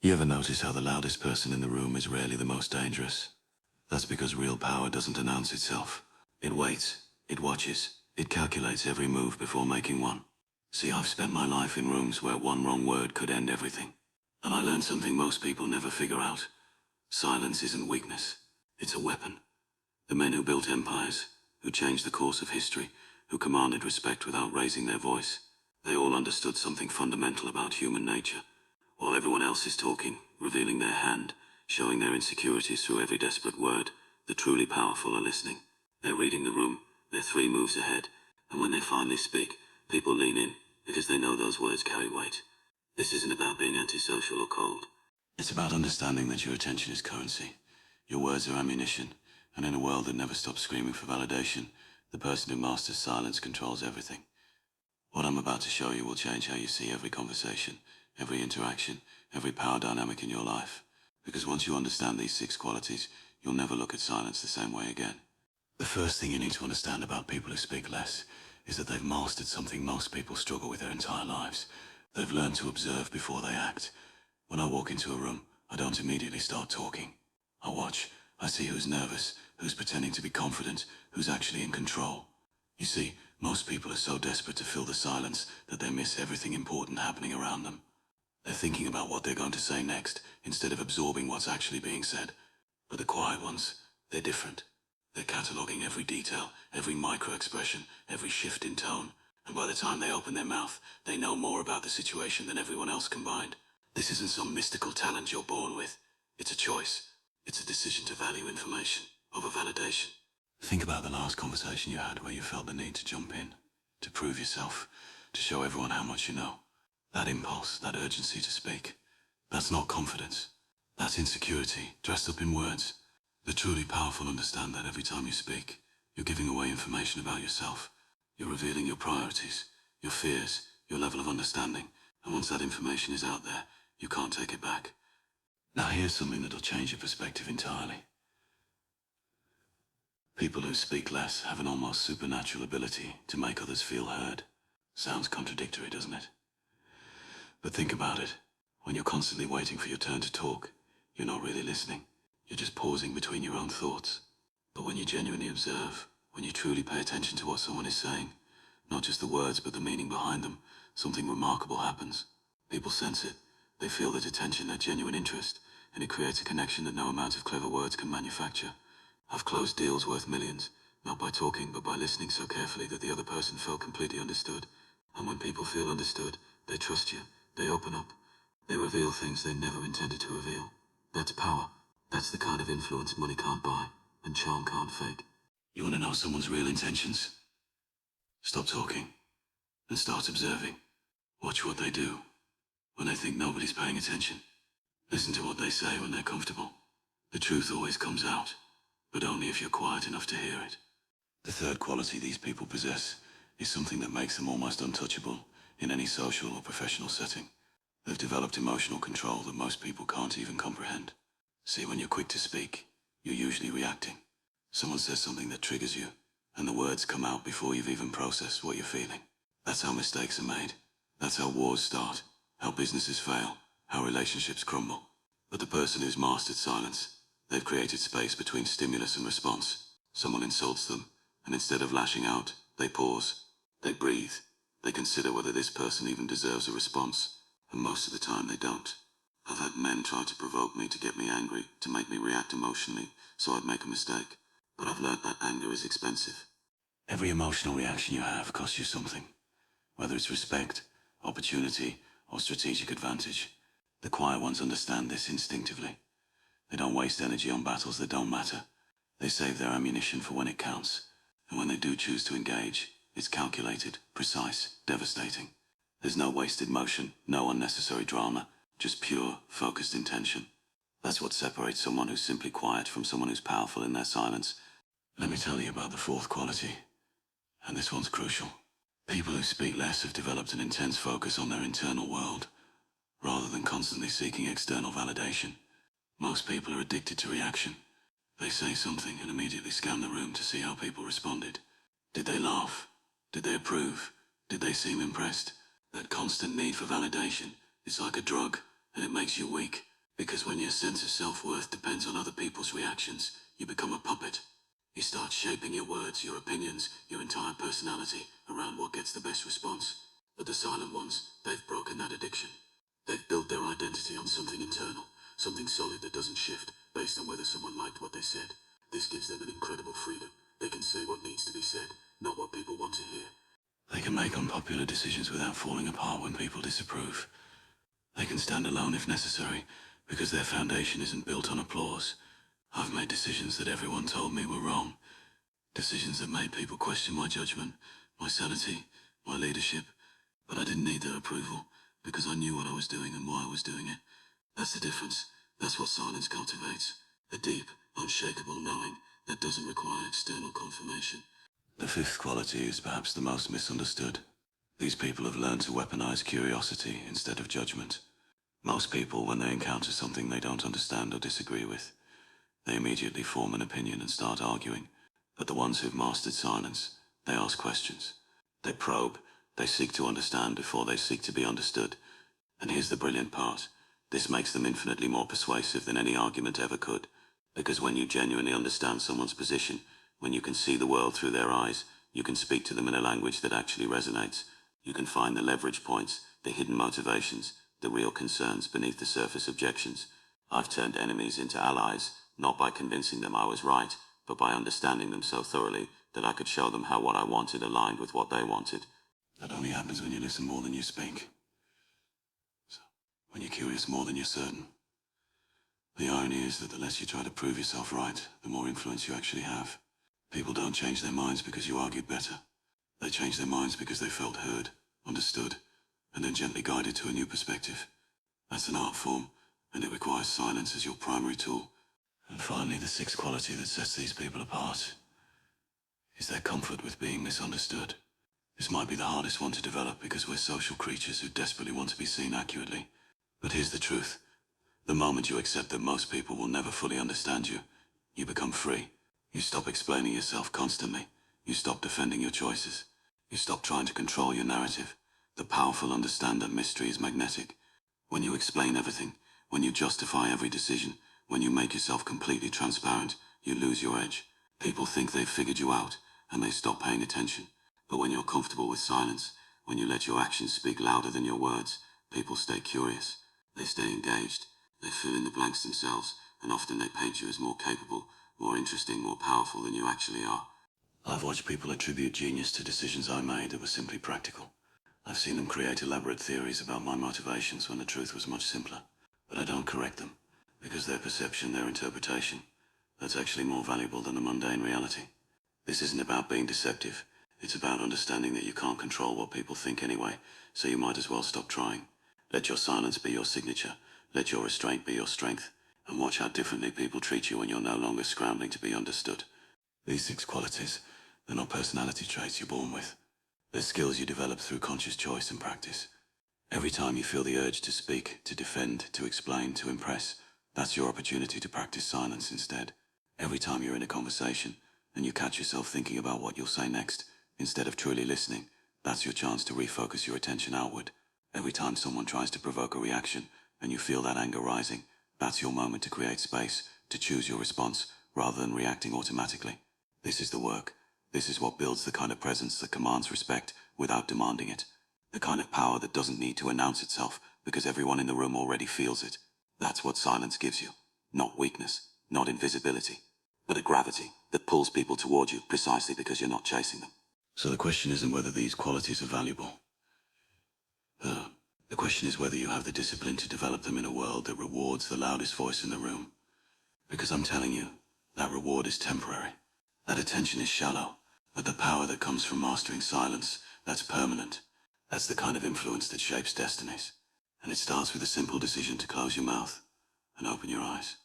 You ever notice how the loudest person in the room is rarely the most dangerous? That's because real power doesn't announce itself. It waits, it watches, it calculates every move before making one. See, I've spent my life in rooms where one wrong word could end everything. And I learned something most people never figure out. Silence isn't weakness, it's a weapon. The men who built empires, who changed the course of history, who commanded respect without raising their voice, they all understood something fundamental about human nature. While everyone else is talking, revealing their hand, showing their insecurities through every desperate word, the truly powerful are listening. They're reading the room, they're 3 moves ahead, and when they finally speak, people lean in, because they know those words carry weight. This isn't about being antisocial or cold. It's about understanding that your attention is currency. Your words are ammunition, and in a world that never stops screaming for validation, the person who masters silence controls everything. What I'm about to show you will change how you see every conversation, every interaction, every power dynamic in your life. Because once you understand these 6 qualities, you'll never look at silence the same way again. The first thing you need to understand about people who speak less is that they've mastered something most people struggle with their entire lives. They've learned to observe before they act. When I walk into a room, I don't immediately start talking. I watch. I see who's nervous, who's pretending to be confident, who's actually in control. You see, most people are so desperate to fill the silence that they miss everything important happening around them. They're thinking about what they're going to say next, instead of absorbing what's actually being said. But the quiet ones, they're different. They're cataloging every detail, every micro-expression, every shift in tone, and by the time they open their mouth, they know more about the situation than everyone else combined. This isn't some mystical talent you're born with. It's a choice. It's a decision to value information over validation. Think about the last conversation you had where you felt the need to jump in, to prove yourself, to show everyone how much you know. That impulse, that urgency to speak, that's not confidence. That's insecurity, dressed up in words. The truly powerful understand that every time you speak, you're giving away information about yourself. You're revealing your priorities, your fears, your level of understanding. And once that information is out there, you can't take it back. Now here's something that'll change your perspective entirely. People who speak less have an almost supernatural ability to make others feel heard. Sounds contradictory, doesn't it? But think about it. When you're constantly waiting for your turn to talk, you're not really listening. You're just pausing between your own thoughts. But when you genuinely observe, when you truly pay attention to what someone is saying, not just the words but the meaning behind them, something remarkable happens. People sense it. They feel that attention, that genuine interest, and it creates a connection that no amount of clever words can manufacture. I've closed deals worth millions, not by talking but by listening so carefully that the other person felt completely understood. And when people feel understood, they trust you, they open up, they reveal things they never intended to reveal. That's power. That's the kind of influence money can't buy, and charm can't fake. You want to know someone's real intentions? Stop talking, and start observing. Watch what they do when they think nobody's paying attention. Listen to what they say when they're comfortable. The truth always comes out, but only if you're quiet enough to hear it. The third quality these people possess is something that makes them almost untouchable in any social or professional setting. They've developed emotional control that most people can't even comprehend. See, when you're quick to speak, you're usually reacting. Someone says something that triggers you, and the words come out before you've even processed what you're feeling. That's how mistakes are made. That's how wars start, how businesses fail, how relationships crumble. But the person who's mastered silence, they've created space between stimulus and response. Someone insults them, and instead of lashing out, they pause. They breathe. They consider whether this person even deserves a response, and most of the time they don't. I've had men try to provoke me, to get me angry, to make me react emotionally, so I'd make a mistake. But I've learned that anger is expensive. Every emotional reaction you have costs you something. Whether it's respect, opportunity, or strategic advantage. The quiet ones understand this instinctively. They don't waste energy on battles that don't matter. They save their ammunition for when it counts. And when they do choose to engage, it's calculated, precise, devastating. There's no wasted motion, no unnecessary drama, just pure, focused intention. That's what separates someone who's simply quiet from someone who's powerful in their silence. Let me tell you about the fourth quality, and this one's crucial. People who speak less have developed an intense focus on their internal world, rather than constantly seeking external validation. Most people are addicted to reaction. They say something and immediately scan the room to see how people responded. Did they laugh? Did they approve? Did they seem impressed? That constant need for validation is like a drug, and it makes you weak. Because when your sense of self-worth depends on other people's reactions, you become a puppet. You start shaping your words, your opinions, your entire personality around what gets the best response. But the silent ones, they've broken that addiction. They've built their identity on something internal, something solid that doesn't shift based on whether someone liked what they said. This gives them an incredible freedom. They can say what needs to be said, not what people want to hear. They can make unpopular decisions without falling apart when people disapprove. They can stand alone if necessary, because their foundation isn't built on applause. I've made decisions that everyone told me were wrong. Decisions that made people question my judgment, my sanity, my leadership. But I didn't need their approval, because I knew what I was doing and why I was doing it. That's the difference. That's what silence cultivates. A deep, unshakable knowing that doesn't require external confirmation. The fifth quality is perhaps the most misunderstood. These people have learned to weaponize curiosity instead of judgment. Most people, when they encounter something they don't understand or disagree with, they immediately form an opinion and start arguing. But the ones who've mastered silence, they ask questions. They probe, they seek to understand before they seek to be understood. And here's the brilliant part. This makes them infinitely more persuasive than any argument ever could. Because when you genuinely understand someone's position, when you can see the world through their eyes, you can speak to them in a language that actually resonates. You can find the leverage points, the hidden motivations, the real concerns beneath the surface objections. I've turned enemies into allies, not by convincing them I was right, but by understanding them so thoroughly that I could show them how what I wanted aligned with what they wanted. That only happens when you listen more than you speak. So, when you're curious more than you're certain. The irony is that the less you try to prove yourself right, the more influence you actually have. People don't change their minds because you argued better. They change their minds because they felt heard, understood, and then gently guided to a new perspective. That's an art form, and it requires silence as your primary tool. And finally, the sixth quality that sets these people apart is their comfort with being misunderstood. This might be the hardest one to develop because we're social creatures who desperately want to be seen accurately. But here's the truth. The moment you accept that most people will never fully understand you, you become free. You stop explaining yourself constantly. You stop defending your choices. You stop trying to control your narrative. The powerful understand that mystery is magnetic. When you explain everything, when you justify every decision, when you make yourself completely transparent, you lose your edge. People think they've figured you out, and they stop paying attention. But when you're comfortable with silence, when you let your actions speak louder than your words, people stay curious. They stay engaged. They fill in the blanks themselves, and often they paint you as more capable, more interesting, more powerful than you actually are. I've watched people attribute genius to decisions I made that were simply practical. I've seen them create elaborate theories about my motivations when the truth was much simpler. But I don't correct them, because their perception, their interpretation, that's actually more valuable than the mundane reality. This isn't about being deceptive. It's about understanding that you can't control what people think anyway, so you might as well stop trying. Let your silence be your signature. Let your restraint be your strength. And watch how differently people treat you when you're no longer scrambling to be understood. These six qualities, they're not personality traits you're born with. They're skills you develop through conscious choice and practice. Every time you feel the urge to speak, to defend, to explain, to impress, that's your opportunity to practice silence instead. Every time you're in a conversation and you catch yourself thinking about what you'll say next, instead of truly listening, that's your chance to refocus your attention outward. Every time someone tries to provoke a reaction and you feel that anger rising, that's your moment to create space, to choose your response, rather than reacting automatically. This is the work. This is what builds the kind of presence that commands respect without demanding it. The kind of power that doesn't need to announce itself because everyone in the room already feels it. That's what silence gives you. Not weakness, not invisibility, but a gravity that pulls people toward you precisely because you're not chasing them. So the question isn't whether these qualities are valuable. The question is whether you have the discipline to develop them in a world that rewards the loudest voice in the room. Because I'm telling you, that reward is temporary. That attention is shallow. But the power that comes from mastering silence, that's permanent. That's the kind of influence that shapes destinies. And it starts with a simple decision to close your mouth and open your eyes.